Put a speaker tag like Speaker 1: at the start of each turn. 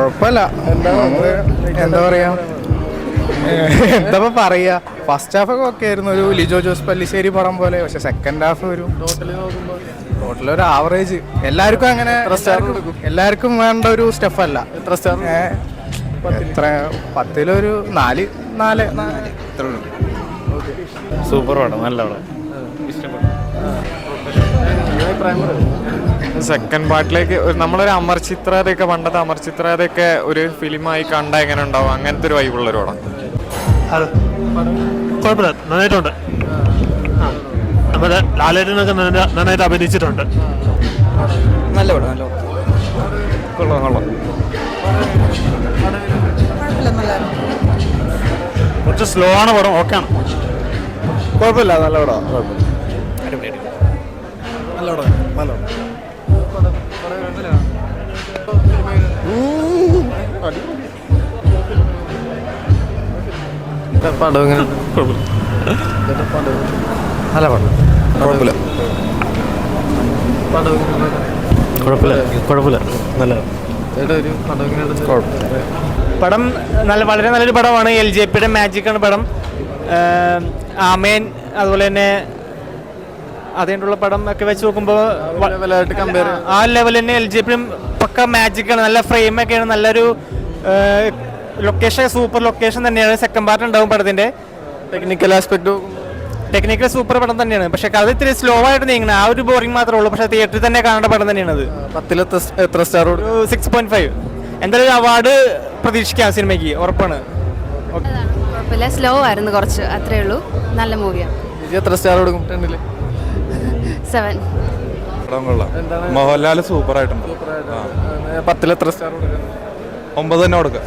Speaker 1: കുഴപ്പമില്ല. എന്താ പറയാ, എന്താ പറയാ, ഫസ്റ്റ് ഹാഫ് ഒക്കെ ഓക്കെ ആയിരുന്നു, ഒരു ലിജോ ജോസ് പല്ലിശ്ശേരി പടം പോലെ. പക്ഷെ സെക്കൻഡ് ഹാഫ് ഒരു ടോട്ടൽ ഒരു ആവറേജ്. എല്ലാവർക്കും അങ്ങനെ എല്ലാവർക്കും വേണ്ട ഒരു സ്റ്റെഫല്ല. എത്ര 10-ഒരു 4
Speaker 2: സൂപ്പർ പടം, നല്ല പടം, ഇഷ്ടപ്പെട്ടു. സെക്കൻഡ് പാർട്ടിലേക്ക് നമ്മളൊരു അമർ ചിത്രയൊക്കെ, പണ്ടത്തെ അമർ ചിത്രയൊക്കെ ഒരു ഫിലിമായി കണ്ട എങ്ങനെ ഉണ്ടാവും, അങ്ങനത്തെ ഒരു വൈബുള്ളൊരു പടം.
Speaker 3: കുഴപ്പമില്ല, നന്നായിട്ടുണ്ട്. നമ്മുടെ ലാലേട്ടനൊക്കെ നന്നായിട്ട് അഭിനയിച്ചിട്ടുണ്ട്.
Speaker 1: നല്ല പടം, നല്ല
Speaker 2: കൊള്ളാം കൊള്ളാം.
Speaker 3: കുറച്ച് സ്ലോ ആണ് പടം, ഓക്കെ ആണ്.
Speaker 1: കുഴപ്പമില്ല, നല്ല പടം, കുഴപ്പമില്ല. നല്ല പടം, നല്ല പടം. പടം എങ്ങനെ? നല്ല പടം, കുഴപ്പമില്ല.
Speaker 3: കുഴപ്പമില്ല, നല്ല
Speaker 4: പടം വളരെ നല്ലൊരു പടമാണ്. LJPയുടെ മാജിക്കാണ് പടം. ആമേൻ അതുപോലെ തന്നെ അതിനുള്ള പടം ഒക്കെ വെച്ച് നോക്കുമ്പോൾ ആ ലെവൽ തന്നെ LJPയും പക്ക മാജിക്കാണ്. നല്ല ഫ്രെയിമൊക്കെയാണ്, നല്ലൊരു ലൊക്കേഷൻ, സൂപ്പർ ലൊക്കേഷൻ തന്നെയാണ്. സെക്കൻഡ് പാർട്ട് ഉണ്ടാവും പടത്തിൻ്റെ. ടെക്നിക്കൽ സൂപ്പർ പടം തന്നെയാണ്. പക്ഷെ അത് ഇത്തിരി സ്ലോ ആയിട്ട് നീങ്ങണം, ആ ഒരു ബോറിംഗ് മാത്രമേ ഉള്ളൂ. പക്ഷെ തിയേറ്ററിൽ തന്നെ കാണേണ്ട പടം തന്നെയാണ് അത്.
Speaker 1: 10 എത്ര സ്റ്റാർ?
Speaker 4: 6.5. എന്തായാലും അവാർഡ് പ്രതീക്ഷിക്കാം സിനിമയ്ക്ക്, ഉറപ്പാണ്.
Speaker 5: കുഴപ്പമില്ല, സ്ലോ ആയിരുന്നു കുറച്ച്, അത്രേ ഉള്ളൂ. നല്ല മൂവിയാണ്.
Speaker 1: എത്ര സ്റ്റാർ കൊടുക്കും?
Speaker 5: 7.
Speaker 6: മോഹൻലാൽ സൂപ്പർ ആയിട്ടുണ്ട്.
Speaker 1: 10 എത്ര സ്റ്റാർ കൊടുക്കും?
Speaker 6: 9 തന്നെ കൊടുക്കാം.